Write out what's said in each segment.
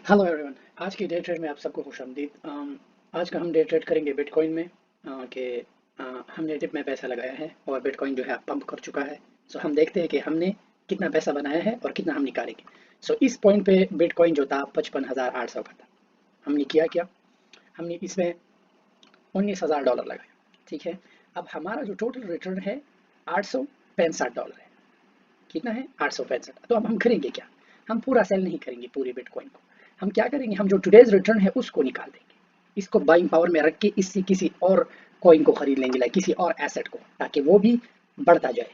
Hello everyone. आज की day trade में आप सबको खुशामदीद। आज का हम डे ट्रेड करेंगे बिटकॉइन में। कि हमने डिप में पैसा लगाया है और बिटकॉइन जो है पंप कर चुका है। सो हम देखते हैं कि हमने कितना पैसा बनाया है और कितना हम निकालेंगे। सो इस पॉइंट पे बिटकॉइन जो था 55,800 का था। हमने किया क्या, हमने इसमें $19,000 लगाया। ठीक है, अब हमारा जो टोटल रिटर्न है $865 है। कितना है? 865। तो अब हम करेंगे क्या, हम पूरा सेल नहीं करेंगे पूरी बिटकॉइन को। हम क्या करेंगे, हम जो टुडेज रिटर्न है उसको निकाल देंगे। इसको बाइंग पावर में रख के इससे किसी और कॉइन को खरीद लेंगे, लाइक किसी और एसेट को, ताकि वो भी बढ़ता जाए।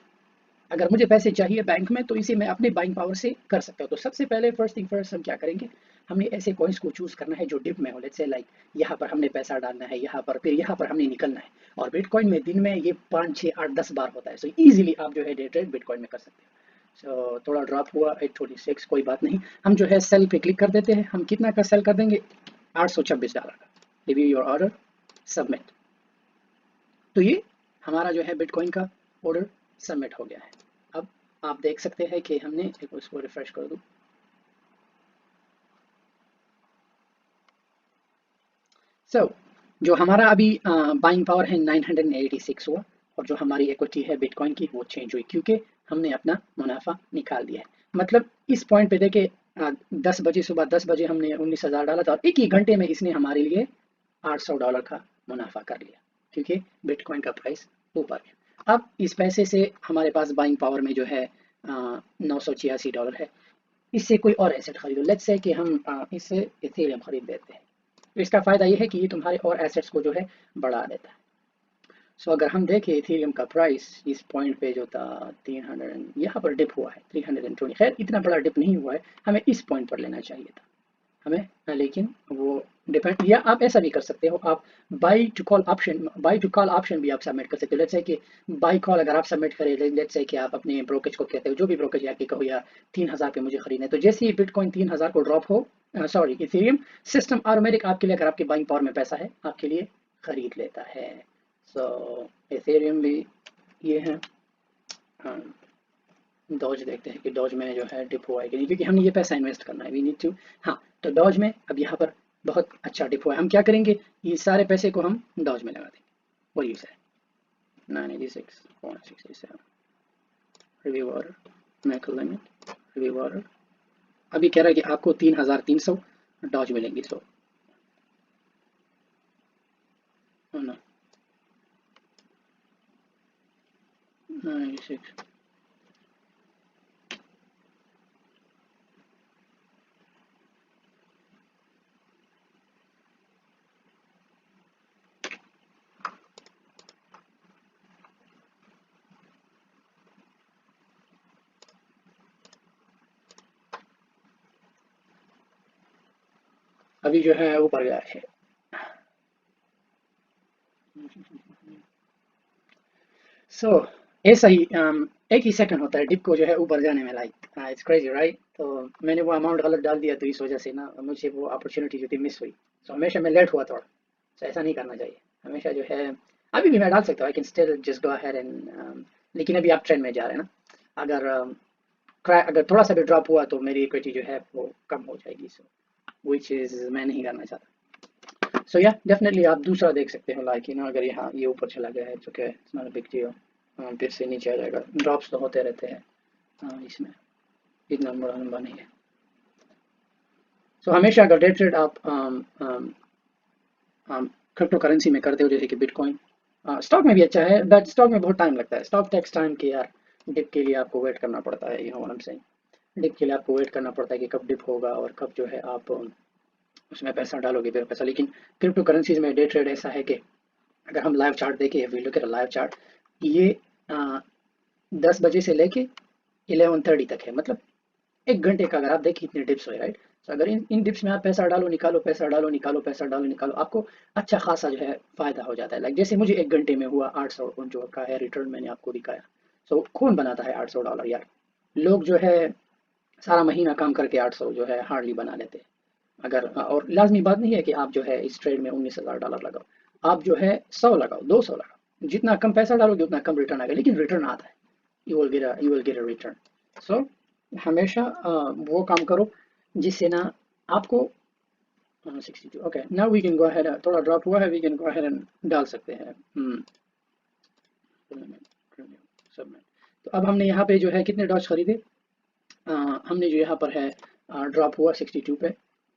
अगर मुझे पैसे चाहिए बैंक में तो इसे मैं अपने बाइंग पावर से कर सकता हूँ। तो सबसे पहले फर्स्ट थिंग फर्स्ट हम क्या करेंगे, हमने ऐसे कॉइन्स को चूज करना है जो डिप में हो। लेट्स से लाइक यहाँ पर हमने पैसा डालना है, यहाँ पर, फिर यहाँ पर हमने निकलना है। और बिटकॉइन में दिन में ये 5 6 8 10 बार होता है। सो इजीली आप जो है डे ट्रेड बिटकॉइन में कर सकते हो। थोड़ा ड्रॉप हुआ 826, कोई बात नहीं। हम जो है सेल पे क्लिक कर देते हैं। हम कितना का सेल कर देंगे, $826 का। Review your order, submit. तो ये हमारा जो है बिटकॉइन का ऑर्डर सबमिट हो गया है। अब आप देख सकते हैं कि हमने एक, इसको रिफ्रेश कर दूं। सो जो हमारा अभी बाइंग पावर है 986 हुआ। और जो हमारी इक्विटी है बिटकॉइन की वो चेंज हुई, क्योंकि हमने अपना मुनाफा निकाल दिया है। मतलब इस पॉइंट पे देखे, 10 बजे, सुबह 10 बजे हमने 19,000 डाला था और एक ही घंटे में इसने हमारे लिए $800 का मुनाफा कर लिया, क्योंकि बिटकॉइन का प्राइस ऊपर गया। अब इस पैसे से हमारे पास बाइंग पावर में जो है $986 है। इससे कोई और एसेट खरीदो। लेट्स से कि हम इससे इथेरियम खरीद देते हैं। तो इसका फ़ायदा ये है कि ये तुम्हारे और एसेट्स को जो है बढ़ा देता है। सो अगर हम देखें इथेरियम का प्राइस इस पॉइंट पे जो था 300, यहाँ पर डिप हुआ है 320। खैर इतना बड़ा डिप नहीं हुआ है, हमें इस पॉइंट पर लेना चाहिए था हमें, लेकिन वो डिपेंड। या आप ऐसा भी कर सकते हो, आप बाई टू कॉल ऑप्शन भी आप सबमिट कर सकते हो। लेट्स से कि बाई कॉल अगर आप सबमिट करें, लेट्स से कि आप अपने ब्रोकेज को कहते हो, जो भी ब्रोकेज आके कहो यार 3,000 पे मुझे खरीदना है, तो जैसे ही बिटकॉइन 3,000 को ड्रॉप हो, सॉरी इथेरियम, सिस्टम ऑटोमेटिक आपके लिए, अगर आपके बाइंग पावर में पैसा है, आपके लिए खरीद लेता है। सो इथेरियम भी ये है। डॉज देखते हैं कि डॉज में जो है डिप हुआ है कि नहीं, क्योंकि हमने ये पैसा इन्वेस्ट करना है, वी नीड टू। हाँ, तो डॉज में अब यहाँ पर बहुत अच्छा डिप हुआ है। हम क्या करेंगे, ये सारे पैसे को हम डॉज में लगा देंगे। और यूज है 986.67 review order, mac limit, review order. अभी कह रहा है कि आपको 3,300 डॉज मिलेंगी। सो ना 96, अभी जो है ऊपर गया है। सो ऐसा ही एक ही सेकंड होता है डिप को जो है ऊपर जाने में, लाइक इट्स क्रेजी राइट। तो मैंने वो अमाउंट गलत डाल दिया, तो इस वजह से ना मुझे वो अपॉर्चुनिटी जो थी मिस हुई। सो हमेशा मैं लेट हुआ थोड़ा। सो ऐसा नहीं करना चाहिए हमेशा जो है। अभी भी मैं डाल सकता हूँ, I can still just go ahead and, लेकिन अभी आप ट्रेंड में जा रहे हैं ना। अगर अगर थोड़ा सा भी ड्रॉप हुआ तो मेरी इक्विटी जो है वो कम हो जाएगी। सो विच इज़ मैं नहीं करना चाहता। सो या डेफिनेटली आप दूसरा देख सकते हो, लाइक यू नो, अगर यहाँ ये ऊपर चला गया है तो क्या, it's not a big deal. फिर से नीचे आ जाएगा, ड्रॉप्स तो होते रहते हैं। इसमें इतना बड़ा लंबा नहीं है। सो हमेशा अगर डे ट्रेड आप क्रिप्टो करेंसी में करते हो, जैसे कि बिटकॉइन, स्टॉक में भी अच्छा है, बट स्टॉक में बहुत टाइम लगता है। स्टॉक टेक्स टाइम के यार, डिप के लिए आपको वेट करना पड़ता है। You know what I am saying, dip के लिए आपको वेट करना पड़ता है कि कब डिप होगा और कब जो है आप उसमें पैसा डालोगे फिर पैसा। लेकिन क्रिप्टो करेंसीज में डे ट्रेड ऐसा है कि अगर हम लाइव चार्ट देखें, we look at live chart, ये 10 बजे से लेके 11:30 तक है। मतलब एक घंटे का अगर आप देखिए इतने डिप्स हुए राइट। तो अगर इन डिप्स में आप पैसा डालो निकालो, पैसा डालो निकालो, पैसा डालो निकालो, आपको अच्छा खासा जो है फायदा हो जाता है। लाइक जैसे मुझे एक घंटे में हुआ 800 जो का है रिटर्न, मैंने आपको दिखाया। सो कौन बनाता है $800 यार? लोग जो है सारा महीना काम करके 800 जो है हार्डली बना लेते हैं। अगर और लाजमी बात नहीं है कि आप जो है इस ट्रेड में $19,000 लगाओ। आप जो है 100 लगाओ, 200 लगाओ, जितना कम पैसा डालोगे उतना कम रिटर्न आएगा, लेकिन रिटर्न आता है। You will get a return. So हमेशा वो काम करो जिससे ना आपको 62 okay now we can go ahead थोड़ा ड्रॉप हुआ है we can go ahead and डाल सकते हैं सबमिट तो अब हमने यहाँ पे जो है कितने डॉट्स खरीदे हमने जो यहाँ पर है ड्रॉप हुआ 62 पे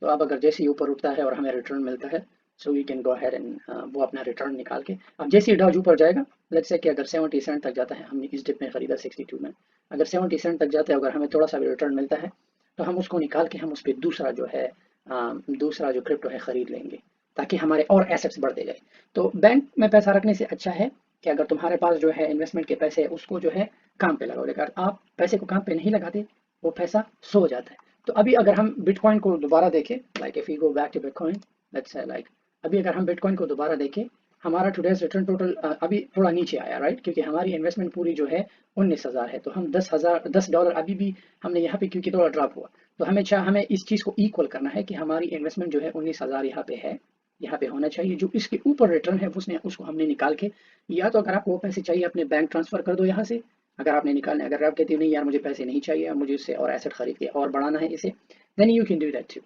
तो अब अगर जैसे ही ऊपर उठता है और हमें रिटर्न मिलता है so we can go ahead and वो अपना रिटर्न निकाल के अब जैसे ही डॉज ऊपर जाएगा लेट्स से कि अगर 70 सेंट तक जाता है हमने इस डिप में खरीदा 62 में अगर 70 सेंट तक जाता है अगर हमें थोड़ा सा भी रिटर्न मिलता है तो हम उसको निकाल के हम उस पर दूसरा जो है दूसरा जो क्रिप्टो है खरीद लेंगे ताकि हमारे और एसेट्स बढ़ते जाए तो बैंक में पैसा रखने से अच्छा है कि अगर तुम्हारे पास जो है इन्वेस्टमेंट के पैसे है उसको जो है काम पे लगाओ लेकर आप पैसे को काम पे नहीं लगाते वो पैसा सो जाता है तो अभी अगर हम बिटकॉइन को दोबारा देखें like if you go back to bitcoin let's say like अभी अगर हम बिटकॉइन को दोबारा देखें हमारा टुडेज रिटर्न टोटल अभी थोड़ा नीचे आया राइट क्योंकि हमारी इन्वेस्टमेंट पूरी जो है 19,000 है तो हम $10 अभी भी हमने यहाँ पे क्योंकि थोड़ा ड्रॉप हुआ तो हमें इस चीज़ को इक्वल करना है कि हमारी इन्वेस्टमेंट जो है 19,000 यहाँ पे है यहाँ पे होना चाहिए जो इसके ऊपर रिटर्न है उसको हमने निकाल के या तो अगर आपको वो पैसे चाहिए अपने बैंक ट्रांसफर कर दो यहाँ से अगर आपने निकालना है अगर आप कहते हो नहीं यार मुझे पैसे नहीं चाहिए मुझे इससे और एसेट खरीद के और बढ़ाना है इसे then you can do that too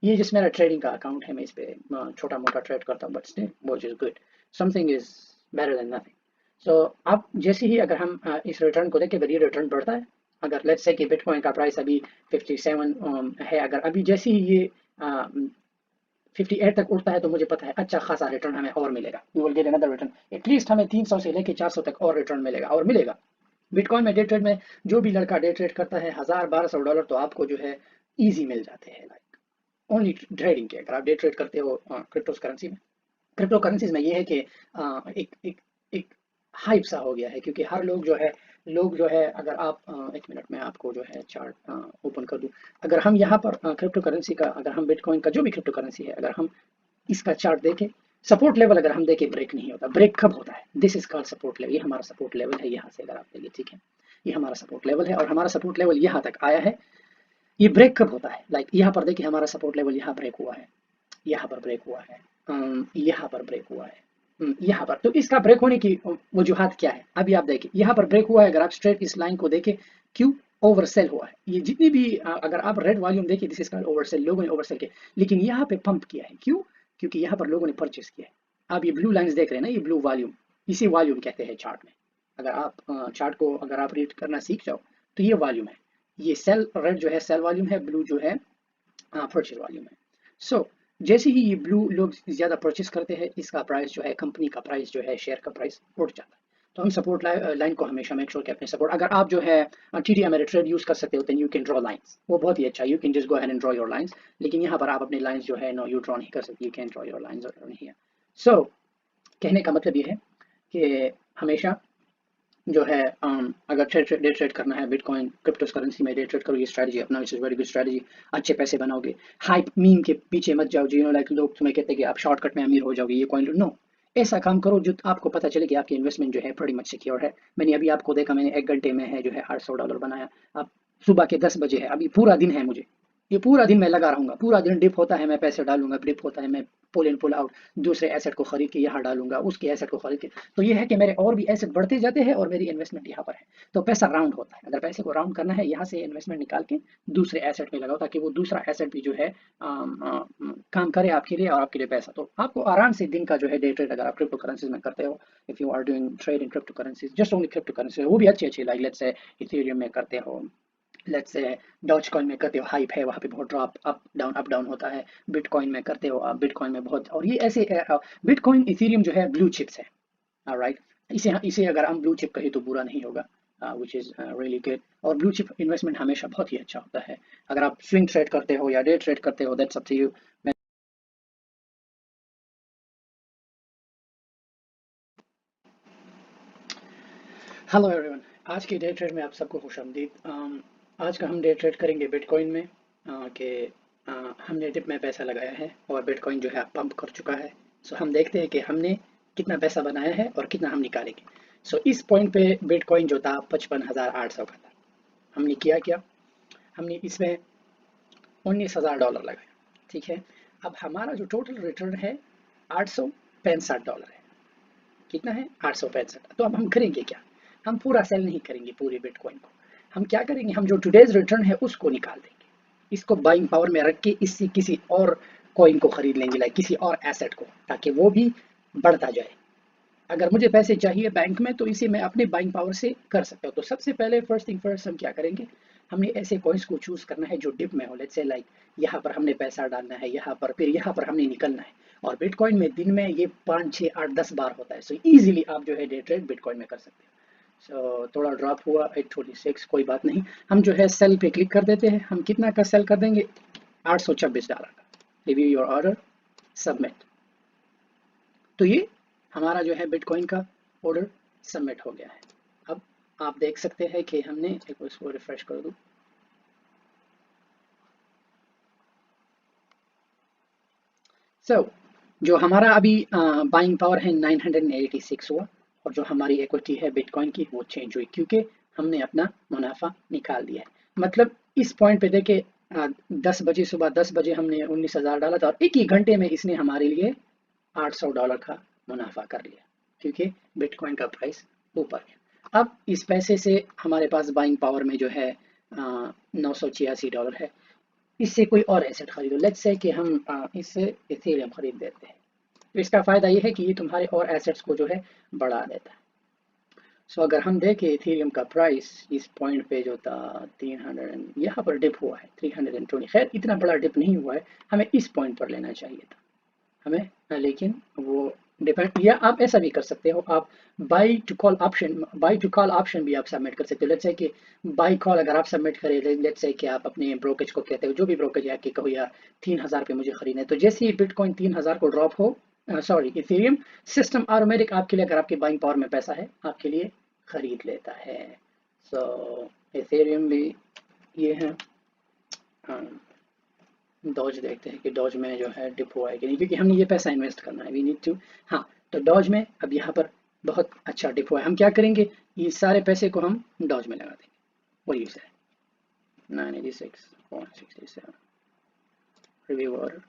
ये जिस मेरा ट्रेडिंग का अकाउंट है मैं इस पे छोटा मोटा ट्रेड करता हूँ but still which is good something is better than nothing so अब जैसे ही अगर हम इस रिटर्न को देखें अगर ये रिटर्न बढ़ता है अगर लेट्स से कि बिटकॉइन का प्राइस अभी 57 है अगर अभी जैसे ही ये 58 तक उठता है तो मुझे पता है अच्छा खासा रिटर्न हमें और मिलेगा we will get another return at least हमें 300 से लेके 400 तक और रिटर्न मिलेगा और मिलेगा बिटकॉइन में डे ट्रेड में जो भी लड़का डे ट्रेड करता है $1,000-1,200 तो आपको जो है इजी मिल जाते हैं लाइक ओनली ट्रेडिंग के अगर आप डे ट्रेड करते हो क्रिप्टो करेंसीज में ये है कि एक एक एक हाइप सा हो गया है क्योंकि हर लोग जो है अगर आप एक मिनट में आपको जो है चार्ट ओपन कर दूं अगर हम यहाँ पर क्रिप्टो करेंसी का अगर हम बिटकॉइन का जो भी क्रिप्टो करेंसी है अगर हम इसका चार्ट देखें सपोर्ट लेवल अगर हम देखें ब्रेक नहीं होता ब्रेक कब होता है this is called support level ये हमारा सपोर्ट लेवल है यहाँ से अगर आप देखिए ठीक है ये हमारा सपोर्ट लेवल है और हमारा सपोर्ट लेवल यहाँ तक आया है ये ब्रेक कब होता है लाइक यहाँ पर देखिए हमारा सपोर्ट लेवल यहाँ ब्रेक हुआ है यहाँ पर ब्रेक हुआ है यहाँ पर ब्रेक हुआ है यहाँ पर तो इसका ब्रेक होने की वजूहत क्या है अभी आप देखिए यहाँ पर ब्रेक हुआ है अगर आप स्ट्रेट इस लाइन को देखें क्यों ओवरसेल हुआ है ये जितनी भी अगर आप रेड वॉल्यूम देखिए दिस इज कॉल्ड ओवरसेल लोगों ने ओवरसेल किया लेकिन यहाँ पे पंप किया है क्यों क्योंकि यहाँ पर लोगों ने परचेस किया है आप ये ब्लू लाइंस देख रहे हैं ना ये ब्लू वॉल्यूम इसी वॉल्यूम कहते हैं चार्ट में अगर आप चार्ट को अगर आप रीड करना सीख जाओ तो ये वॉल्यूम है ये सेल रेड जो है सेल वॉल्यूम है ब्लू जो है परचेज वॉल्यूम है सो जैसे ही ये ब्लू लोग ज्यादा परचेस करते हैं इसका प्राइस जो है कंपनी का प्राइस जो है शेयर का प्राइस उठ जाता है तो हम सपोर्ट लाइन को हमेशा मेक श्योर कि अपने सपोर्ट अगर आप जो है TD Ameritrade यूज कर सकते हो then you can draw lines वो बहुत ही अच्छा you can just go ahead and draw your lines लेकिन यहाँ पर आप अपने लाइंस जो है नो यू ड्रॉ नहीं कर सकते you can draw your lines here so कहने का मतलब ये है कि हमेशा जो है अगर डे ट्रेड करना है बिटकॉइन क्रिप्टो करेंसी में डे ट्रेड करो ये स्ट्रैटेजी अपना which is very good strategy अच्छे पैसे बनाओगे हाइप मीम के पीछे मत जाओ जी लाइक लोग तुम्हें कहते हैं कि आप शॉर्टकट में अमीर हो जाओगे ये कॉइन नो ऐसा काम करो जो आपको पता चले कि आपकी इन्वेस्टमेंट जो है बड़ी मच सिक्योर है मैंने अभी आपको देखा मैंने 1 घंटे में है जो है $800 बनाया अब सुबह के 10 बजे है अभी पूरा दिन है मुझे ये पूरा दिन मैं लगा रहूंगा पूरा दिन डिप होता है मैं पैसे डालूंगा डिप होता है मैं पुल इन पुल आउट दूसरे एसेट को खरीद के यहाँ डालूंगा उसके एसेट को खरीद के तो ये है कि मेरे और भी एसेट बढ़ते जाते हैं और मेरी इन्वेस्टमेंट यहाँ पर है तो पैसा राउंड होता है अगर पैसे को राउंड करना है यहाँ से इन्वेस्टमेंट निकाल के दूसरे एसेट में लगाओ ताकि वो दूसरा एसेट भी जो है काम करे आपके लिए और आपके लिए पैसा तो आपको आराम से दिन का जो है डे ट्रेड अगर आप क्रिप्टो करेंसीज में करते हो if you are doing trade in crypto currencies just only crypto currency वो भी अच्छी लाइक लेट्स से इथेरियम में करते हो लेट्स से डॉज कॉइन में करते हो हाइप है वहाँ पे बहुत ड्रॉप अप डाउन होता है बिटकॉइन में करते हो आप बिटकॉइन में बहुत और ये ऐसे बिटकॉइन इथेरियम जो है ब्लू चिप्स है राइट इसे अगर हम ब्लू चिप कहें तो बुरा नहीं होगा विच इज रियली गुड और ब्लू चिप इन्वेस्टमेंट हमेशा बहुत ही अच्छा होता है अगर आप स्विंग ट्रेड करते हो या डे ट्रेड करते हो that's up to you hello everyone आज के डे ट्रेड में आप सबको खुशामदीद आज का हम डे ट्रेड करेंगे बिटकॉइन में कि हमने डिप में पैसा लगाया है और बिटकॉइन जो है पंप कर चुका है सो हम देखते हैं कि हमने कितना पैसा बनाया है और कितना हम निकालेंगे सो इस पॉइंट पे बिटकॉइन जो था 55,800 का था हमने किया क्या हमने इसमें $19,000 लगाया ठीक है अब हमारा जो टोटल रिटर्न है $865 है कितना है 865 तो अब हम करेंगे क्या हम पूरा सेल नहीं करेंगे पूरे बिटकॉइन को हम क्या करेंगे हम जो टुडेज रिटर्न है उसको निकाल देंगे इसको बाइंग पावर में रख के इससे किसी और कॉइन को खरीद लेंगे, लाइक किसी और एसेट को, ताकि वो भी बढ़ता जाए। अगर मुझे पैसे चाहिए बैंक में तो इसे मैं अपने बाइंग पावर से कर सकता हूँ। तो सबसे पहले फर्स्ट थिंग फर्स्ट हम क्या करेंगे, हमने ऐसे कॉइन्स को चूज करना है जो डिप में हो। लेट्स से लाइक यहाँ पर हमने पैसा डालना है, यहाँ पर, फिर यहाँ पर हमने निकलना है। और बिटकॉइन में दिन में ये 5 6 8 10 बार होता है। सो इजीली आप जो है डे ट्रेड बिटकॉइन में कर सकते हैं। सो थोड़ा ड्रॉप हुआ 826, कोई बात नहीं। हम जो है सेल पे क्लिक कर देते हैं। हम कितना का सेल कर देंगे, $826 का। Review your order, submit. तो ये हमारा जो है बिटकॉइन का ऑर्डर सबमिट हो गया है। अब आप देख सकते हैं कि हमने, एक इसको रिफ्रेश कर दूं। जो हमारा अभी बाइंग पावर है 986 हुआ, और जो हमारी इक्विटी है बिटकॉइन की वो चेंज हुई, क्योंकि हमने अपना मुनाफा निकाल दिया है। मतलब इस पॉइंट पे देखे 10 बजे, सुबह 10 बजे हमने 19,000 डाला था, और एक ही घंटे में इसने हमारे लिए $800 का मुनाफा कर लिया, क्योंकि बिटकॉइन का प्राइस ऊपर गया। अब इस पैसे से हमारे पास बाइंग पावर में जो है $986 है। इससे कोई और एसेट खरीदो। लेट्स से कि हम इससे इथेरियम खरीद लेते हैं। तो इसका फ़ायदा ये है कि ये तुम्हारे और एसेट्स को जो है बढ़ा देता है। सो अगर हम देखें इथेरियम का प्राइस इस पॉइंट पे जो था 300, यहाँ पर डिप हुआ है 320। खैर इतना बड़ा डिप नहीं हुआ है, हमें इस पॉइंट पर लेना चाहिए था हमें, लेकिन वो डिपेंड, या आप ऐसा भी कर सकते हो, आप बाई टू कॉल ऑप्शन भी आप सबमिट कर सकते हो। लेट्स से कि बाई कॉल अगर आप सबमिट करें, लेट्स से कि आप अपने ब्रोकेज को कहते हो, जो भी ब्रोकेज है, कि कहो यार 3,000 पे मुझे खरीदना है, तो जैसे ही बिटकॉइन 3,000 को ड्रॉप हो, सॉरी इथेरियम, सिस्टम ऑटोमेटिक आपके लिए, अगर आपके बाइंग पावर में पैसा है, आपके लिए खरीद लेता है। सो इथेरियम भी ये है। डॉज देखते हैं कि डॉज में जो है डिप हुआ है कि नहीं, क्योंकि हमने ये पैसा इन्वेस्ट करना है, वी नीड टू। हाँ, तो डॉज में अब यहाँ पर बहुत अच्छा डिप हुआ है। हम क्या करेंगे, ये सारे पैसे को हम डॉज में लगा देंगे। वो यूज है 986.67 review order,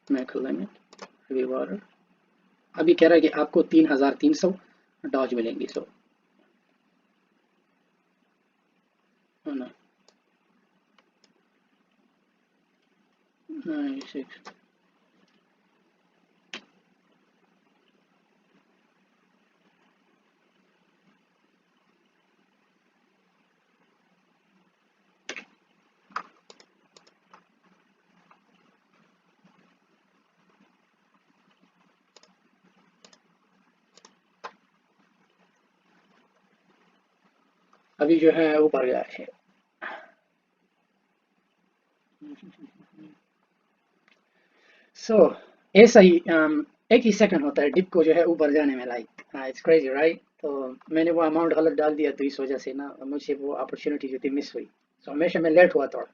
mac limit, review order. अभी कह रहा है कि आपको 3,300 डॉज मिलेंगी। सो ना 96, अभी जो है ऊपर गया है। सो ऐसा ही एक ही सेकंड होता है डिप को जो है ऊपर जाने में, लाइक इट्स क्रेजी राइट। तो मैंने वो अमाउंट गलत डाल दिया, तो इस वजह से ना मुझे वो अपॉर्चुनिटी जो थी मिस हुई। सो हमेशा मैं लेट हुआ थोड़ा।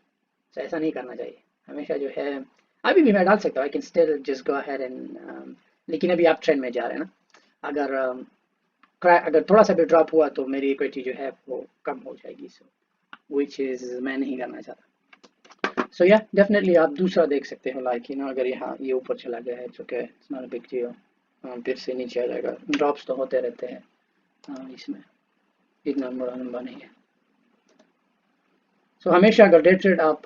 सो ऐसा नहीं करना चाहिए हमेशा जो है। अभी भी मैं डाल सकता हूँ, I can still just go ahead and, लेकिन अभी आप ट्रेंड में जा रहे हैं ना। अगर अगर थोड़ा सा भी ड्रॉप हुआ तो मेरी इक्विटी जो है वो कम हो जाएगी। सो विच इज मैं नहीं करना चाहता। सो या डेफिनेटली आप दूसरा देख सकते हो, लाइक यू नो, अगर यहाँ ये ऊपर चला गया है, okay it's not a big deal, फिर से नीचे आ जाएगा। ड्रॉप्स तो होते रहते हैं, इसमें इतना बड़ा लंबा नहीं है। सो हमेशा अगर डे ट्रेड आप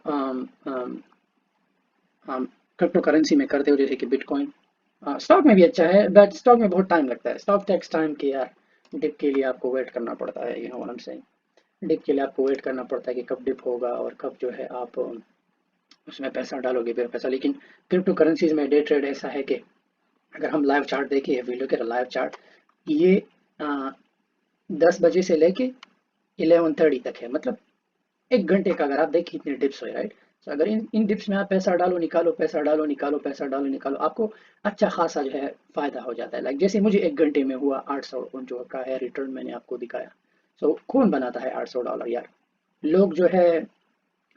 क्रिप्टो करेंसी में करते हो, जैसे कि बिटकॉइन, स्टॉक में भी अच्छा है, बट स्टॉक में बहुत टाइम लगता है। स्टॉक टेक्स टाइम कि यार डिप के लिए आपको वेट करना पड़ता है, you know what I am saying. Dip के लिए आपको वेट करना पड़ता है कि कब डिप होगा और कब जो है आप उसमें पैसा डालोगे, फिर पैसा। लेकिन क्रिप्टो करेंसीज में डे ट्रेड ऐसा है कि अगर हम लाइव चार्ट देखें, we look at live chart, ये 10 बजे से लेके 11:30 तक है। मतलब 1 घंटे का अगर आप देखिए इतने डिप्स हुए, राइट। तो अगर इन डिप्स में आप पैसा डालो निकालो, पैसा डालो निकालो, पैसा डालो निकालो, आपको अच्छा खासा जो है फायदा हो जाता है। लाइक जैसे मुझे 1 घंटे में हुआ 800 जो का है रिटर्न, मैंने आपको दिखाया। सो कौन बनाता है $800 यार। लोग जो है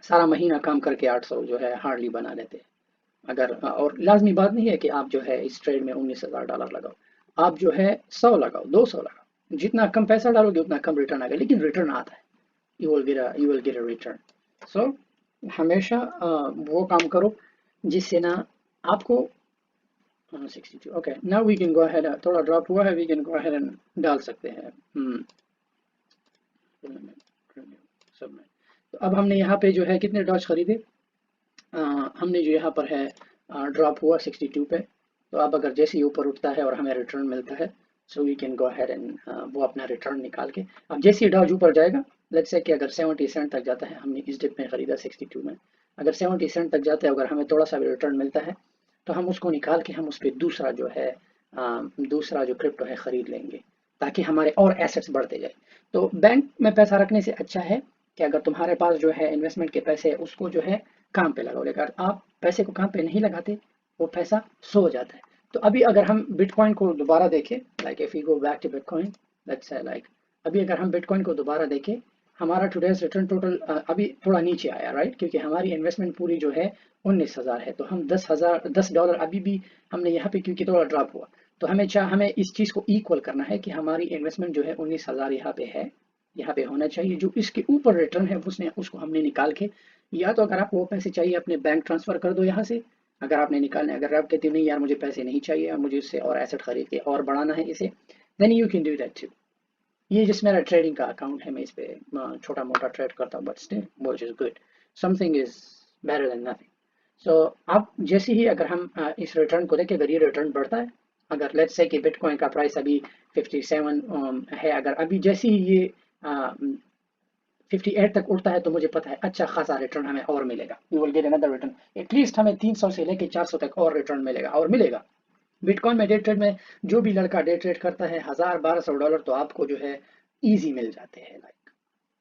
सारा महीना काम करके 800 जो है हार्डली बना लेते हैं। अगर और लाजमी बात नहीं है कि आप जो है इस ट्रेड में $19,000 लगाओ। आप जो है 100 लगाओ, 200 लगाओ, जितना कम पैसा डालोगे उतना कम रिटर्न आएगा, लेकिन रिटर्न आता है। You will get a return. So हमेशा वो काम करो जिससे ना आपको 62। Okay, now we can go ahead. थोड़ा ड्रॉप हुआ है, we can go ahead and डाल सकते हैं। सबमिट। तो अब हमने यहाँ पे जो है कितने डॉज खरीदे, हमने जो यहाँ पर है ड्रॉप हुआ 62 पे, तो अब अगर जैसे ही ऊपर उठता है और हमें रिटर्न मिलता है, so we can go ahead and वो अपना रिटर्न निकाल के, अब जैसे ही डॉज ऊपर जाएगा, लेट्स से कि अगर 70 सेंट तक जाता है, हमने इस डिप में खरीदा 62 में, अगर 70 सेंट तक जाता है, अगर हमें थोड़ा सा भी रिटर्न मिलता है, तो हम उसको निकाल के हम उस पर दूसरा जो है दूसरा जो क्रिप्टो है खरीद लेंगे, ताकि हमारे और एसेट्स बढ़ते जाए। तो बैंक में पैसा रखने से अच्छा है कि अगर तुम्हारे पास जो है इन्वेस्टमेंट के पैसे है, उसको जो है काम पे लगाओ। अगर आप पैसे को काम पे नहीं लगाते, वो पैसा सो जाता है। तो अभी अगर हम बिटकॉइन को दोबारा देखें, like if you go back to bitcoin, let's say like अभी अगर हम बिटकॉइन को दोबारा देखें, हमारा टुडेज रिटर्न टोटल अभी थोड़ा नीचे आया, राइट, क्योंकि हमारी इन्वेस्टमेंट पूरी जो है 19,000 है, तो हम 10 डॉलर अभी भी हमने यहाँ पे, क्योंकि थोड़ा ड्रॉप हुआ, तो हमें इस चीज़ को इक्वल करना है कि हमारी इन्वेस्टमेंट जो है 19,000 यहाँ पे है, यहाँ पे होना चाहिए। जो इसके ऊपर रिटर्न है उसने उसको हमने निकाल के, या तो अगर आपको वो पैसे चाहिए अपने बैंक ट्रांसफर कर दो यहाँ से, अगर आपने निकालना है। अगर आप कहते हो नहीं यार मुझे पैसे नहीं चाहिए, मुझे इससे और एसेट खरीद के और बढ़ाना है इसे, then you can do that too. ये जिस मेरा ट्रेडिंग का अकाउंट है, मैं इस पे छोटा मोटा ट्रेड करता हूँ, but still which is good, something is better than nothing. So अब जैसे ही अगर हम इस रिटर्न को देखें, अगर ये रिटर्न बढ़ता है, अगर लेट्स से कि बिटकॉइन का प्राइस अभी 57 है, अगर अभी जैसे ही ये 58 तक उठता है, तो मुझे पता है अच्छा खासा रिटर्न हमें और मिलेगा, we will get another return, at least हमें 300 से लेके 400 तक और रिटर्न मिलेगा और मिलेगा। बिटकॉइन में डे ट्रेड में जो भी लड़का डे ट्रेड करता है, 1,000-1,200 डॉलर तो आपको जो है इजी मिल जाते हैं, लाइक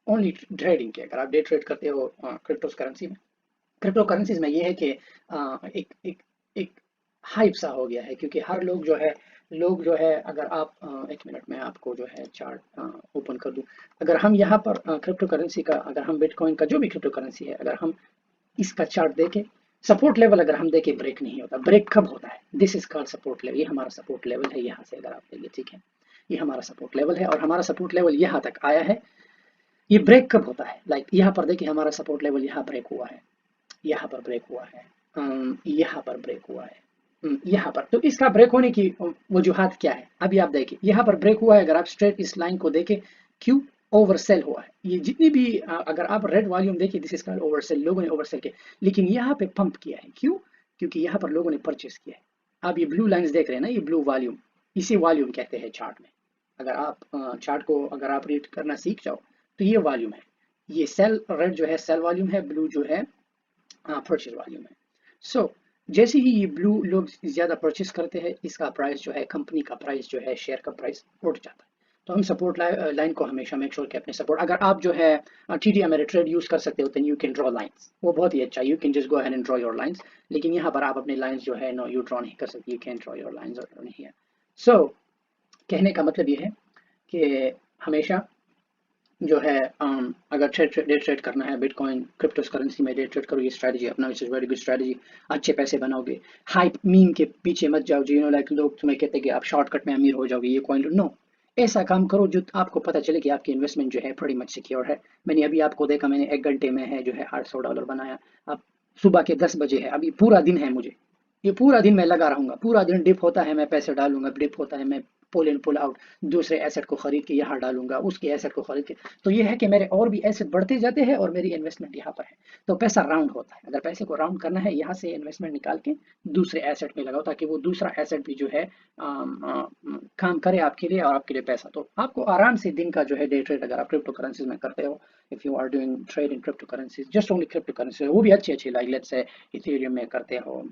ओनली ट्रेडिंग के। अगर आप डे ट्रेड करते हो क्रिप्टो करेंसी में, क्रिप्टो करेंसीज में ये है कि एक एक एक हाइप सा हो गया है, क्योंकि हर लोग जो है अगर आप एक मिनट में आपको जो है चार्ट ओपन कर दूं, अगर हम यहाँ पर क्रिप्टो करेंसी का, अगर हम बिटकॉइन का जो भी क्रिप्टो करेंसी है, अगर हम इसका चार्ट देखें, सपोर्ट लेवल अगर हम देखें, ब्रेक नहीं होता। ब्रेक कब होता है? This is called support level. ये हमारा सपोर्ट लेवल है, यहाँ से अगर आप देखिए, ठीक है, ये हमारा सपोर्ट लेवल है और हमारा सपोर्ट लेवल यहाँ तक आया है। ये ब्रेक कब होता है? लाइक यहाँ पर देखिए, हमारा सपोर्ट लेवल यहाँ ब्रेक हुआ है, यहाँ पर ब्रेक हुआ है, यहाँ पर ब्रेक हुआ है, यहाँ पर। तो इसका ब्रेक होने की वजूहात क्या है? अभी आप देखिए, यहाँ पर ब्रेक हुआ है, अगर आप स्ट्रेट इस लाइन को देखें, क्यों? ओवरसेल हुआ है। ये जितनी भी अगर आप रेड वॉल्यूम देखिए, दिस इज कॉल्ड ओवरसेल, लोगों ने ओवरसेल किया, लेकिन यहाँ पे पंप किया है, क्यों? क्योंकि यहाँ पर लोगों ने परचेस किया है। आप ये ब्लू लाइंस देख रहे हैं ना, ये ब्लू वॉल्यूम, इसी वॉल्यूम कहते हैं चार्ट में। अगर आप चार्ट को अगर आप रीड करना सीख जाओ, तो ये वॉल्यूम है, ये सेल, रेड जो है सेल वॉल्यूम है, ब्लू जो है परचेज वॉल्यूम है। सो जैसे ही ये ब्लू लोग ज्यादा परचेस करते हैं, इसका प्राइस जो है, कंपनी का प्राइस जो है, शेयर का प्राइस उठ जाता है। तो हम सपोर्ट लाइन को हमेशा मेक श्योर कि अपने सपोर्ट, अगर आप जो है टी डी ट्रेड यूज कर सकते हो, तो यू कैन ड्रॉ लाइंस, वो बहुत ही अच्छा, you can just go ahead and draw your lines. लेकिन यहाँ पर आप अपने लाइंस जो है नो, यू ड्रॉ नहीं कर सकते, you can draw your lines नहीं है। सो कहने का मतलब ये है कि हमेशा जो है अगर डे ट्रेड करना है बिटकॉइन क्रिप्टो करेंसी में, डे ट्रेड करो, ये स्ट्रैटेजी अपना, which is very good strategy. अच्छे पैसे बनाओगे, हाइप मीम के पीछे मत जाओ, जी नो, लाइक लोग तुम्हें कहते हैं कि आप शॉर्टकट में अमीर हो जाओगे, ये कॉइन लो, नो। ऐसा काम करो जो आपको पता चले कि आपकी इन्वेस्टमेंट जो है बड़ी मच सिक्योर है। मैंने अभी आपको देखा, मैंने 1 घंटे में है जो है $800 बनाया। अब सुबह के 10 बजे है, अभी पूरा दिन है मुझे, ये पूरा दिन मैं लगा रहूंगा, पूरा दिन डिप होता है मैं पैसे डालूंगा, डिप होता है मैं पुल इन पुल आउट, दूसरे एसेट को खरीद के यहाँ डालूंगा, उसके एसेट को खरीद के। तो ये है कि मेरे और भी एसेट बढ़ते जाते हैं और मेरी इन्वेस्टमेंट यहाँ पर है। तो पैसा राउंड होता है, अगर पैसे को राउंड करना है, यहाँ से इन्वेस्टमेंट निकाल के दूसरे एसेट में लगाओ, ताकि वो दूसरा एसेट भी जो है काम करे आपके लिए और आपके लिए पैसा। तो आपको आराम से दिन का जो है डे ट्रेड अगर आप क्रिप्टो करेंसीज में करते हो, if you are doing trade in crypto currencies, just only crypto currency, वो भी अच्छी अच्छी, लाइक लेट्स से इथेरियम में करते हो,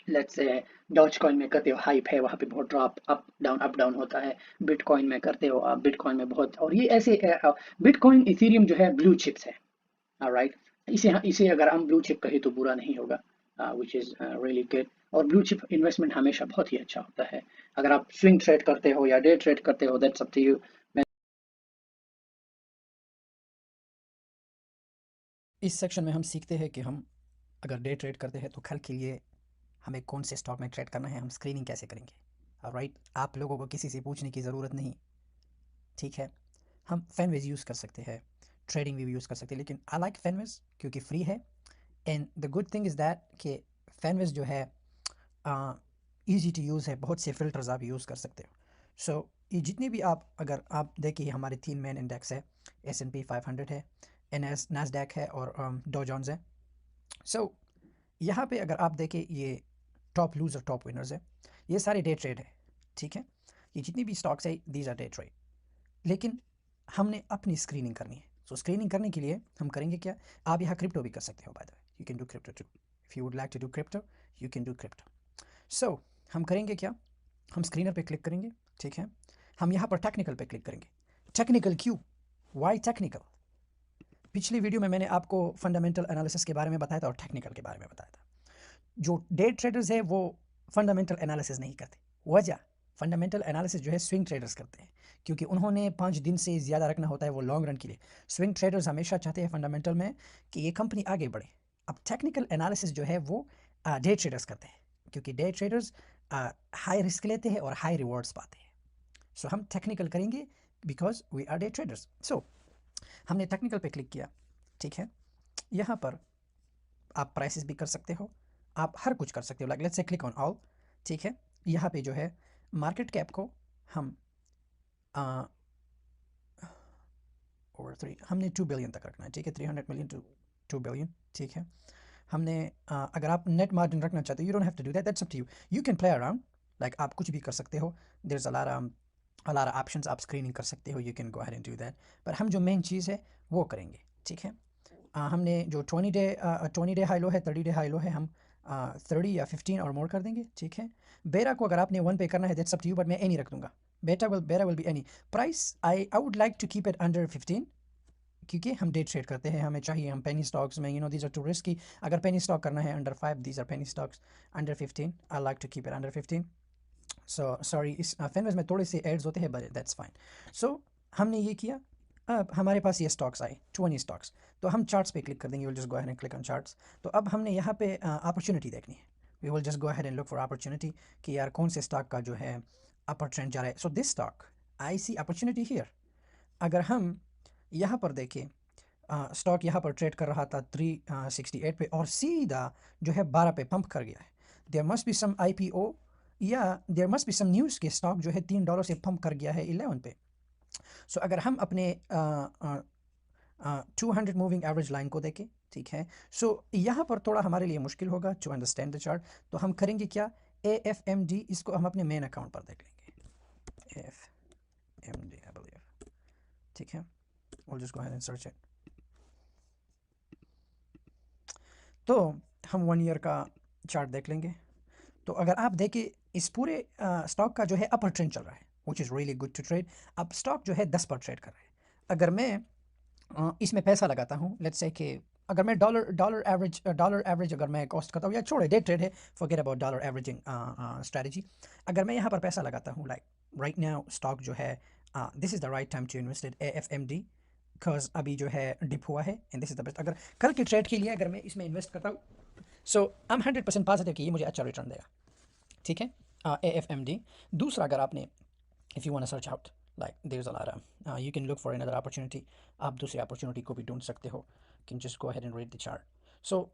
लेट्स से डॉज कॉइन में करते हो, हाइप है वहाँ पे बहुत ड्रॉप, अप डाउन होता है। बिटकॉइन में करते हो आप, बिटकॉइन में बहुत, और ये ऐसे बिटकॉइन इथेरियम जो है ब्लू चिप्स है, राइट। इसे अगर हम ब्लू चिप कहे तो बुरा नहीं होगा, विच इज रियली गुड। और ब्लू चिप इन्वेस्टमेंट हमेशा बहुत ही अच्छा होता है, अगर आप स्विंग ट्रेड करते हो या डे ट्रेड करते हो, दैट्स अप टू यू। इस सेक्शन में हम सीखते हैं कि हम अगर डे ट्रेड करते हैं तो कल के लिए हमें कौन से स्टॉक में ट्रेड करना है, हम स्क्रीनिंग कैसे करेंगे। राइट, आप लोगों को किसी से पूछने की ज़रूरत नहीं, ठीक है। हम फैनवेज यूज़ कर सकते हैं, ट्रेडिंग व्यू यूज़ कर सकते हैं, लेकिन आई लाइक फैनवेज क्योंकि फ्री है। And the good thing is that कि फैनवेज जो है ईजी टू यूज़ है, बहुत से फ़िल्टर्स आप यूज़ कर सकते हो। सो ये जितने भी आप, अगर आप देखिए हमारे 3 मेन इंडेक्स है, S&P 500 है, नास्डैक है और डॉ जोन्स है। सो यहाँ पे अगर आप देखें, ये टॉप लूजर टॉप विनर्स है, ये सारे डे ट्रेड है, ठीक है। ये जितनी भी स्टॉक्स है दीज आर डे ट्रेड, लेकिन हमने अपनी स्क्रीनिंग करनी है। सो स्क्रीनिंग करने के लिए हम करेंगे क्या, आप यहाँ क्रिप्टो भी कर सकते हो, by the way you can do crypto too, if you would like to do crypto you can do crypto. So हम करेंगे क्या, हम स्क्रीनर पे क्लिक करेंगे, ठीक है। हम यहाँ पर टेक्निकल पे क्लिक करेंगे। टेक्निकल क्यों, वाई टेक्निकल? पिछली वीडियो में मैंने आपको फंडामेंटल एनालिसिस के बारे में बताया था और टेक्निकल के बारे में बताया था। जो डे ट्रेडर्स है वो फंडामेंटल एनालिसिस नहीं करते। वजह, फंडामेंटल एनालिसिस जो है स्विंग ट्रेडर्स करते हैं, क्योंकि उन्होंने 5 दिन से ज़्यादा रखना होता है वो लॉन्ग रन के लिए। स्विंग ट्रेडर्स हमेशा चाहते हैं फंडामेंटल में कि ये कंपनी आगे बढ़े। अब टेक्निकल एनालिसिस जो है वो डे ट्रेडर्स करते हैं, क्योंकि डे ट्रेडर्स हाई रिस्क लेते हैं और हाई रिवॉर्ड्स पाते हैं। सो हम टेक्निकल करेंगे because we are day traders. So हमने टेक्निकल पे क्लिक किया, ठीक है। यहाँ पर आप प्राइसेस भी कर सकते हो, आप हर कुछ कर सकते हो, like let's say click on all, ठीक है। यहाँ पे जो है मार्केट कैप को हम ओवर 3 हमने 2 बिलियन तक रखना है, ठीक है। 300 मिलियन टू 2 बिलियन, ठीक है। हमने अगर आप नेट मार्जिन रखना चाहते हो, you don't have to do that, that's up to you, you can play around, like आप कुछ भी कर सकते हो। There is a lot of options, आप स्क्रीनिंग कर सकते हो, you can go ahead and do that. पर हम जो मेन चीज़ है वो करेंगे, ठीक है। हमने जो 20 डे हाई लो है, 30 डे हाई लो है, हम 30 या 15 और मोर कर देंगे, ठीक है। बेरा को अगर आपने 1 पे करना है that's up to you, but मैं एनी रख दूंगा। बेरा will be any price. I would like to keep it under 15, क्योंकि हम डे ट्रेड करते हैं, हमें चाहिए, हम पेनी स्टॉक्स में दीज आर टू रिस्की। अगर पेनी स्टॉक करना है under 5, these are penny stocks. Under 15 I like to keep it under 15। So sorry, इस फेनवेज में थोड़े से एड्स होते हैं, बट दैट्स फाइन। सो हमने ये किया, अब हमारे पास ये स्टॉक्स आए 20 स्टॉक्स, तो हम चार्ट्स पे क्लिक कर देंगे, will just go ahead and click on charts. तो अब हमने यहाँ पे अपॉर्चुनिटी देखनी है, we will just go ahead and look for opportunity कि यार कौन से स्टॉक का जो है अपर ट्रेंड जा रहा है। So this stock I see opportunity here. अगर हम यहाँ पर देखें, स्टॉक यहाँ पर ट्रेड कर रहा था 368 पे और सीधा जो है 12 पे पंप कर गया है। There must be some IPO या there must be some news के स्टॉक जो है $3 से पंप कर गया है 11 पे। सो अगर हम अपने 200 मूविंग एवरेज लाइन को देखें, ठीक है। सो यहाँ पर थोड़ा हमारे लिए मुश्किल होगा टू अंडरस्टैंड द चार्ट, तो हम करेंगे क्या, AFMD, इसको हम अपने मेन अकाउंट पर देख लेंगे, AFMD आई बिलीव, ठीक है। we'll just go ahead and search it। तो हम 1 ईयर का चार्ट देख लेंगे। तो अगर आप देखें इस पूरे स्टॉक का जो है अपर ट्रेंड चल रहा है, which is really good to trade. अब स्टॉक जो है 10 पर ट्रेड कर रहा है। अगर मैं इसमें पैसा लगाता हूँ, लेट्स से कि अगर मैं डॉलर एवरेज अगर मैं कॉस्ट करता हूँ, या छोड़े डे ट्रेड है, forget about dollar averaging strategy. अगर मैं यहाँ पर पैसा लगाता हूँ, लाइक राइट नाउ स्टॉक जो है, this is the right time to invest in AFMD, because अभी जो है डिप हुआ है and this is the best. अगर कल के ट्रेड के लिए अगर मैं इसमें इन्वेस्ट करता हूँ, सो आई एम 100% पॉजिटिव कि ये मुझे अच्छा रिटर्न देगा, ठीक है। AFMD। दूसरा, अगर आपने if you want to search out, like there is a lot, you can look for another opportunity, आप दूसरी अपॉर्चुनिटी को भी ढूंढ सकते हो, can just go ahead and read the chart. So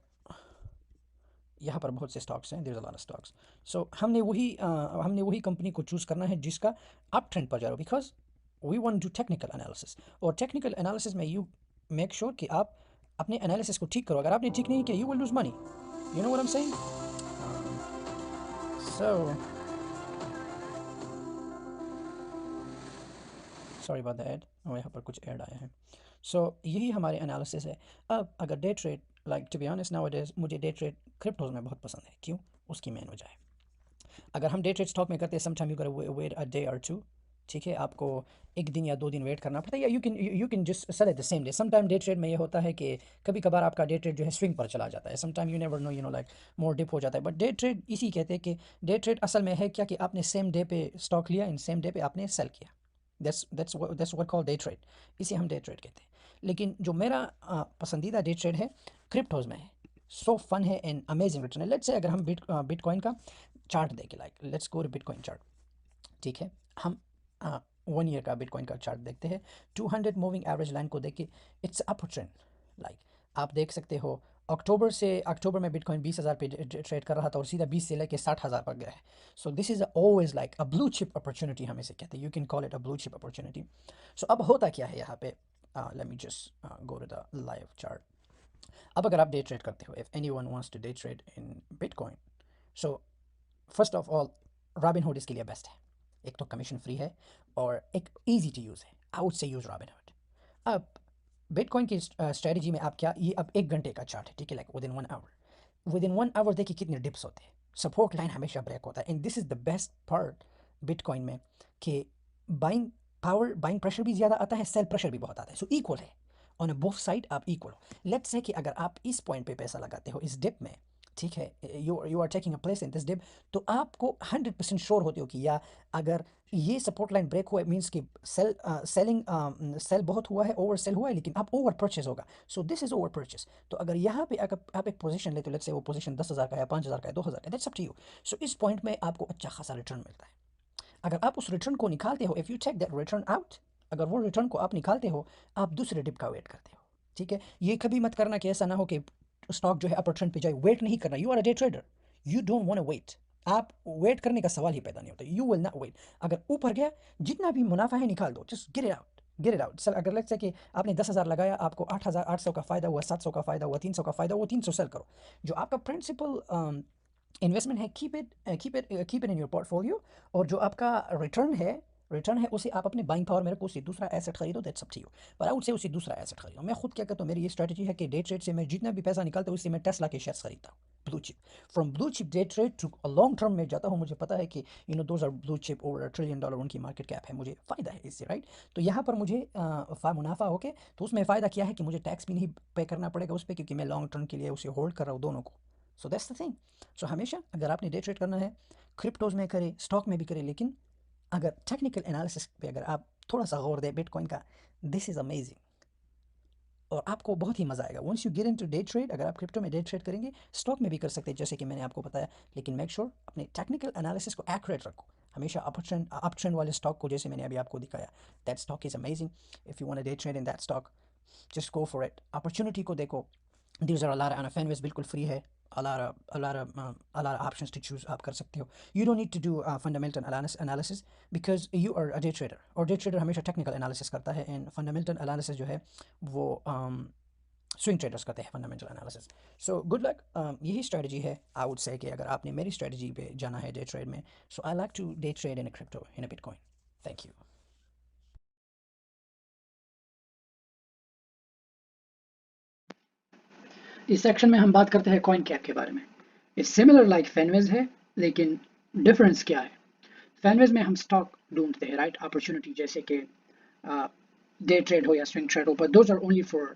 यहाँ पर बहुत से स्टॉक्स हैं, there is a lot of stocks. So हमने वही कंपनी को चूज़ करना है जिसका अप ट्रेंड पर जा रहा हो, because we want to technical analysis. और टेक्निकल एनालिसिस में यू मेक श्योर कि आप अपने एनालिसिस को ठीक करो। अगर आपने ठीक नहीं किया, you will lose money, you know what I am saying. So sorry about the add, और यहाँ पर कुछ ऐड आया है। सो यही हमारे एनालिसिस है। अब अगर day trade, like to be honest nowadays मुझे डे ट्रेड क्रिप्टोज में बहुत पसंद है। क्यों? उसकी मेन वजह है, अगर हम डे ट्रेड स्टॉक में करते हैं, sometime you gotta wait a day और टू, ठीक है। आपको 1 दिन या 2 दिन वेट करना पड़ता है, या you can just sell at the same day. Sometime day trade में ये होता है कि कभी कभार आपका डे ट्रेड जो है स्विंग पर चला जाता है, sometime you never know, like more dip हो जाता है। बट डे ट्रेड इसी कहते हैं कि डे ट्रेड असल में है क्या, कि आपने सेम डे पे स्टॉक लिया, इन सेम डे पे आपने सेल किया, that's what called day trade, इसे हम डे ट्रेड कहते हैं। लेकिन जो मेरा पसंदीदा डे ट्रेड है क्रिप्टोज में है, सो फन है एंड अमेजिंग रिटर्न है। लेट्स से अगर हम बिटकॉइन का चार्ट देखें, like let's go to bitcoin chart, ठीक है। हम 1 ईयर का बिटकॉइन का चार्ट देखते हैं, 200 मूविंग एवरेज लाइन को देख के इट्स अप ट्रेंड। लाइक आप देख सकते हो, अक्टूबर में बिटकॉइन 20,000 पे ट्रेड कर रहा था और सीधा 20 से लेके 60,000 पर गया है। So this is always like a blue chip opportunity, हम इसे कहते हैं, you can call it a blue chip opportunity. So अब होता क्या है यहाँ पे, let me just go to the live chart. अब अगर आप डे ट्रेड करते हो, if anyone wants to day trade in bitcoin, so first of all Robinhood इसके लिए बेस्ट है। एक तो कमीशन फ्री है और एक ईजी टू यूज़ है। I would say use Robinhood. अब बिटकॉइन की स्ट्रेटजी में आप क्या, ये अब 1 घंटे का चार्ट है, ठीक है, लाइक विद इन 1 आवर देखिए कितने डिप्स होते हैं। सपोर्ट लाइन हमेशा ब्रेक होता है and this is the best part bitcoin में कि बाइंग बाइंग प्रेशर भी ज़्यादा आता है, सेल प्रेशर भी बहुत आता है, सो इक्वल है ऑन बोथ साइड। आप इक्वल हो। लेट्स से कि अगर आप इस पॉइंट पे पैसा लगाते हो इस डिप में, ठीक है, you are taking a place in this dip, तो आपको 100% श्योर होते हो कि या अगर ये सपोर्ट लाइन ब्रेक हुआ मींस कि सेल बहुत हुआ है, ओवर सेल हुआ है, लेकिन आप ओवर परचेज होगा, so this is over purchase. तो अगर यहाँ पे अगर आप एक पोजीशन लेते हो, लेट्स से वो पोजीशन 10,000 का है, 5,000 का है, 2,000 का, दैट्स अप टू यू। सो इस पॉइंट में आपको अच्छा खासा रिटर्न मिलता है। अगर आप उस रिटर्न को निकालते हो, if you take that return out, अगर वो रिटर्न को आप निकालते हो, आप दूसरे डिप का वेट करते हो, ठीक है। ये कभी मत करना कि ऐसा ना हो कि स्टॉक जो है अपर ट्रेंड पे जाए, वेट नहीं करना। You are a day trader, you don't want to wait. आप वेट करने का सवाल ही पैदा नहीं होता, यू विल नॉट वेट। अगर ऊपर गया, जितना भी मुनाफा है निकाल दो, just get it out, get it out. Sir अगर लगता है कि आपने 10,000 लगाया, आपको 8,800 का फ़ायदा हुआ, 700 का फ़ायदा हुआ, 300 का फ़ायदा हुआ, 300 सेल करो। जो आपका प्रिंसिपल इन्वेस्टमेंट है, keep it in your portfolio. और जो आपका रिटर्न है उसे आप अपने बाइंग पावर में रखो, उसे दूसरा एसेट खरीदो, दैट्स अप टू यू। पर आई वुड से उसे दूसरा एसेट खरीदो। मैं खुद क्या करता हूँ, मेरी ये स्ट्रेटजी है कि डे ट्रेड से मैं जितना भी पैसा निकालता हूँ उससे मैं टेस्ला के शेयर्स खरीदता हूँ, blue chip. From blue chip day trade to long term में जाता हूँ। मुझे पता है कि those are blue chip, over $1 trillion उनकी मार्केट कैप है, मुझे फ़ायदा है इससे, राइट। तो यहाँ पर मुझे मुनाफा होके, तो उसमें फ़ायदा क्या है कि मुझे टैक्स भी नहीं पे करना पड़ेगा उस पर, क्योंकि मैं लॉन्ग टर्म के लिए उसे होल्ड कर रहा हूँ दोनों को। So that's the thing. So हमेशा अगर आपने डे ट्रेड करना है, क्रिप्टोज में करें, स्टॉक में भी करें, लेकिन अगर टेक्निकल एनालिसिस पे अगर आप थोड़ा सा गौर दें बिटकॉइन का, दिस इज़ अमेजिंग और आपको बहुत ही मज़ा आएगा once you get into day trade. अगर आप क्रिप्टो में डे ट्रेड करेंगे, स्टॉक में भी कर सकते हैं जैसे कि मैंने आपको बताया, लेकिन मेक श्योर अपने टेक्निकल एनालिसिस को एक्यूरेट रखो। हमेशा अप ट्रेंड वाले स्टॉक को, जैसे मैंने अभी आपको दिखाया, that stock is amazing. If you want to day trade in that stock, just go for it. Opportunity को देखो, these are a lot of FNWS बिल्कुल फ्री है। a lot of options to choose आप कर सकते हो। you don't need to do fundamental analysis because you are a day trader, और day trader हमेशा technical analysis करता है, and fundamental analysis जो है वो swing traders करते हैं fundamental analysis। so good luck। यही strategy है। I would say कि अगर आपने मेरी strategy पे जाना है day trade में, so I like to day trade in a crypto, in a Bitcoin। thank you। इस सेक्शन में हम बात करते हैं कॉइन कैप के बारे में। ये सिमिलर लाइक फैनवेज है, लेकिन डिफरेंस क्या है? फैनवेज में हम स्टॉक ढूंढते हैं, राइट, अपॉर्चुनिटी, जैसे कि डे ट्रेड हो या स्विंग ट्रेड हो, but those are only for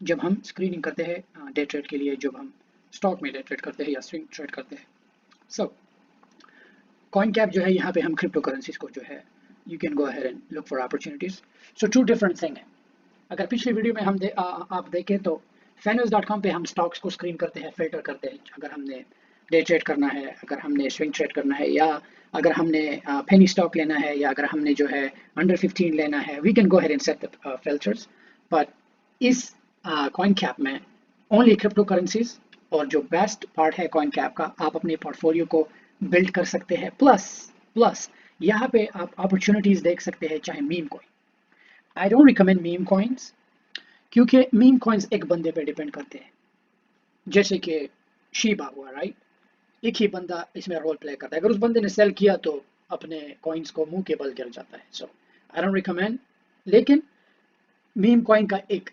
जब हम स्क्रीनिंग करते हैं डे ट्रेड के लिए, जब हम स्टॉक में डे ट्रेड करते हैं या स्विंग ट्रेड करते हैं। सो कॉइन कैप जो है, यहाँ पे हम क्रिप्टो करेंसीज को जो है, you can go ahead and look for opportunities. So two different thing है। अगर पिछली वीडियो में आप देखें तो fanwes.com पे हम स्टॉक्स को स्क्रीन करते हैं, फिल्टर करते हैं, अगर हमने डे ट्रेड करना है, अगर हमने स्विंग ट्रेड करना है, या अगर हमने पेनी स्टॉक लेना है, या अगर हमने जो है अंडर 15 लेना है, we can go ahead and set the filters. But इस कॉइन कैप में ओनली क्रिप्टो करेंसीज, और जो बेस्ट पार्ट है कॉइन कैप का, आप अपने पोर्टफोलियो को बिल्ड कर सकते हैं। प्लस प्लस यहाँ पे आप अपॉर्चुनिटीज देख सकते हैं, चाहे meme coin. I don't recommend meme coins, क्योंकि मीम कॉइन्स एक बंदे पे डिपेंड करते हैं, जैसे कि शीबा हुआ, राइट। एक ही बंदा इसमें रोल प्ले करता है, अगर उस बंदे ने सेल किया तो अपने कॉइन्स को मुंह के बल गिर जाता है। सो आई डोंट रिकमेंड। लेकिन मीम कॉइन का एक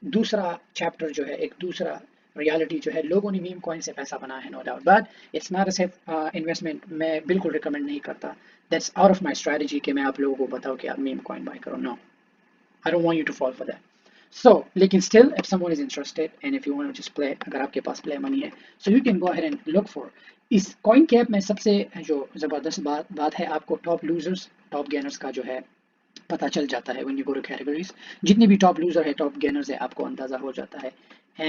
दूसरा चैप्टर जो है, एक दूसरा रियलिटी जो है, लोगों ने मीम कॉइन से पैसा बनाया है, no doubt, but it's not a safe investment. मैं बिल्कुल रिकमेंड नहीं करता। That's out of my strategy कि मैं आप लोगों को बताऊँ कि आप मीम कॉइन बाय करो। No, I don't want you to fall for that. So, लेकिन still, if someone is interested and if you want to just play, अगर आपके पास play money है, so you can go ahead and look for। इस coin cap में सबसे जो ज़बरदस्त बात है, आपको top losers, top gainers का जो है पता चल जाता है। when you go to categories, जितनी भी top loser है, top gainers है, आपको अंदाज़ा हो जाता है।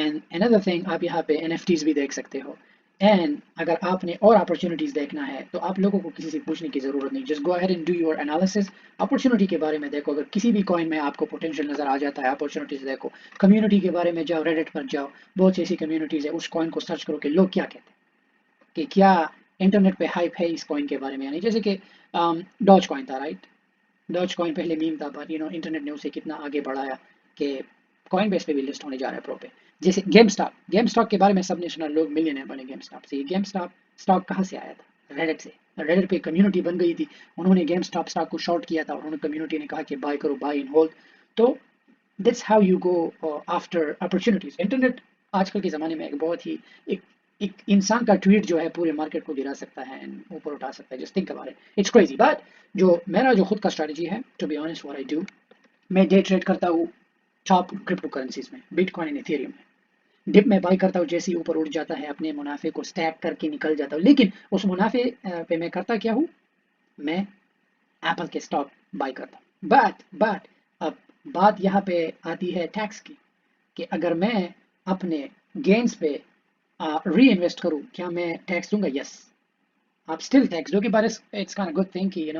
and another thing, आप यहाँ पे NFTs भी देख सकते हो। एंड अगर आपने और अपॉर्चुनिटीज देखना है, तो आप लोगों को किसी से पूछने की जरूरत नहीं, just go ahead and do your analysis. Opportunity के बारे में देखो, अगर किसी भी कॉइन में आपको पोटेंशियल नजर आ जाता है, अपॉर्चुनिटीज देखो। कम्युनिटी के बारे में जाओ, रेडिट पर जाओ, बहुत सी ऐसी कम्युनिटीज है, उस कॉइन को सर्च करो कि लोग क्या कहते हैं, कि क्या इंटरनेट पे हाइप है इस कॉइन के बारे में, यानी जैसे कि डॉज कॉइन था, राइट। डॉज कॉइन पहले मीम था, पर इंटरनेट ने उसे कितना आगे बढ़ाया कि कॉइन बेस पे भी लिस्ट होने जा रहा है प्रो पे। जैसे गेम स्टॉक के बारे में सबने सुना, लोग मिलियनर बने गेम स्टॉक से। ये गेम स्टॉक स्टॉक कहाँ से आया था, रेडिट से। रेडिट पे कम्युनिटी बन गई थी, उन्होंने गेम स्टॉप स्टॉक को शॉर्ट किया था और उन्होंने कम्युनिटी ने कहा कि बाय करो, बाय इन होल्ड। तो that's how you go after opportunities. Internet आजकल के ज़माने में एक बहुत ही एक एक इंसान का ट्वीट जो है पूरे मार्केट को गिरा सकता है and ऊपर उठा सकता है। Just think about it, it's crazy. But जो मेरा जो खुद का स्ट्रेटजी है, to be honest what I do, मैं डे ट्रेड करता हूँ टॉप क्रिप्टो करेंसीज में, बिटकॉइन एंड इथेरियम में। डिप में बाई करता हूँ, जैसे ही ऊपर उठ जाता है अपने मुनाफे को स्टैक करके निकल जाता हूँ। लेकिन उस मुनाफे पे मैं करता क्या हूँ, मैं एप्पल के स्टॉक बाई करता हूँ। बट अब बात यहाँ पे आती है टैक्स की, कि अगर मैं अपने गेन्स पे री इन्वेस्ट करूँ, क्या मैं टैक्स दूंगा? यस, आप स्टिल टैक्स दोगे, but it's kind of good thing कि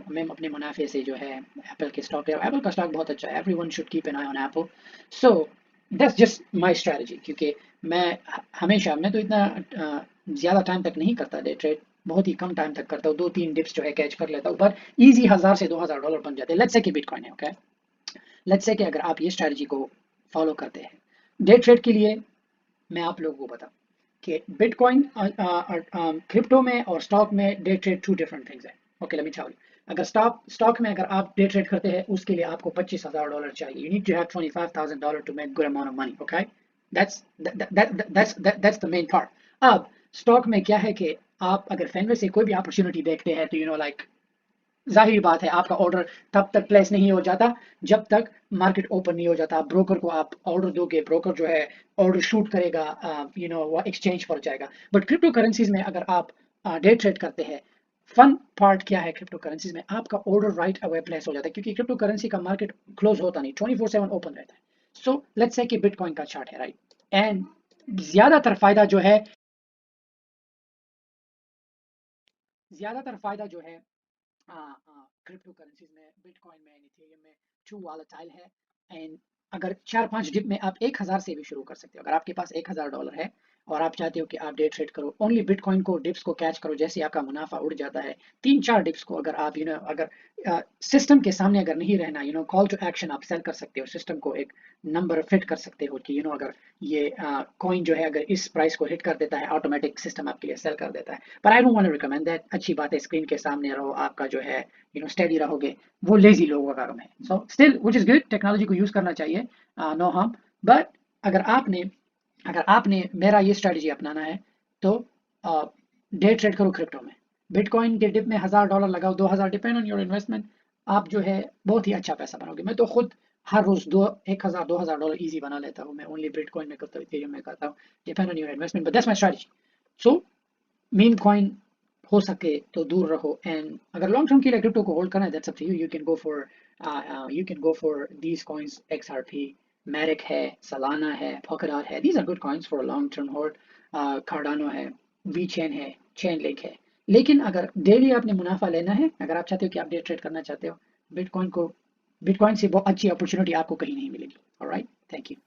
मैं अपने मुनाफे से जो है एप्पल के स्टॉक है, एप्पल का स्टॉक बहुत अच्छा है, everyone should keep an I on Apple. So that's just my strategy. क्योंकि मैं तो इतना ज़्यादा टाइम तक नहीं करता डे ट्रेड, बहुत ही कम टाइम तक करता हूँ, 2-3 डिप्स जो है कैच कर लेता हूँ, पर ईजी 1000 से $2000 बन जाते हैं। लेट्स से कि बिटकॉइन है, ओके, लेट्स से कि अगर आप ये स्ट्रेटजी को फॉलो करते हैं डे ट्रेड के लिए, मैं आप लोगों को बताऊं कि बिटकॉइन, क्रिप्टो में और स्टॉक में day trade two different things है। Okay, let me tell you. अगर स्टॉक में अगर आप डे ट्रेड करते हैं, उसके लिए आपको $25,000 चाहिए। You need to have $25,000 to make good amount of money. Okay, that's the main part. अब स्टॉक में क्या है कि आप अगर फैनवे से कोई भी अपॉर्चुनिटी देखते हैं, तो लाइक जाहिर बात है आपका ऑर्डर तब तक प्लेस नहीं हो जाता जब तक मार्केट ओपन नहीं हो जाता। ब्रोकर को आप ऑर्डर दोगे, ब्रोकर जो है ऑर्डर शूट करेगा, वो एक्सचेंज पर जाएगा। बट क्रिप्टो करेंसीज में अगर आप डे ट्रेड करते हैं, फन पार्ट क्या है, क्रिप्टो करेंसीज में आपका ऑर्डर राइट अवे प्लेस हो जाता है, क्योंकि क्रिप्टो करेंसी का मार्केट क्लोज होता नहीं, 24/7 ओपन रहता है। सो लेट्स से कि बिटकॉइन का चार्ट है, राइट, एंड ज्यादातर फायदा जो है क्रिप्टो करेंसीज में, बिटकॉइन में, इथेरियम में टू वॉलेटाइल है। एंड अगर 4-5 डिप में आप 1000 से भी शुरू कर सकते हो। अगर आपके पास $1000 है और आप चाहते हो कि आप डे ट्रेड करो, ओनली बिटकॉइन को डिप्स को कैच करो, जैसे आपका मुनाफा उड़ जाता है 3-4 डिप्स को, अगर आप अगर सिस्टम के सामने अगर नहीं रहना, कॉल टू एक्शन आप सेल कर सकते हो, सिस्टम को एक नंबर फिट कर सकते हो कि अगर ये कॉइन जो है अगर इस प्राइस को हिट कर देता है, ऑटोमेटिक सिस्टम आपके लिए सेल कर देता है। पर I don't want to recommend that. अच्छी बात है, स्क्रीन के सामने रहो, आपका जो है स्टेडी रहोगे, वो लेजी लोगों का काम है। So still which is good, technology को यूज करना चाहिए, नो हार्म। बट अगर आपने अगर आपने मेरा ये स्ट्रेटजी अपनाना है, तो डे ट्रेड करो क्रिप्टो में। बिटकॉइन के डिप में $1000 लगाओ, 2000, डिपेंड ऑन योर इन्वेस्टमेंट, आप जो है बहुत ही अच्छा पैसा बनाओगे। मैं तो खुद हर रोज 1000-2000 डॉलर इजी बना लेता हूँ। मैं ओनली बिटकॉइन में करता हूँ, इथेरियम में करता हूँ, depend on your investment, but that's my strategy. So meme coin हो सके तो दूर रहो, एंड अगर लॉन्ग टर्म के लिए क्रिप्टो को होल्ड करना है, that's up to you. You can go for these coins, XRP, Matic है, सलाना है, पोकाडॉट है, these are good coins for long term hold. Cardano है, वी चेन है, चेन लिंक है। लेकिन अगर डेली आपने मुनाफा लेना है, अगर आप चाहते हो कि आप डे ट्रेड करना चाहते हो बिटकॉइन से बहुत अच्छी अपॉर्चुनिटी आपको कहीं नहीं मिलेगी। Alright, thank you.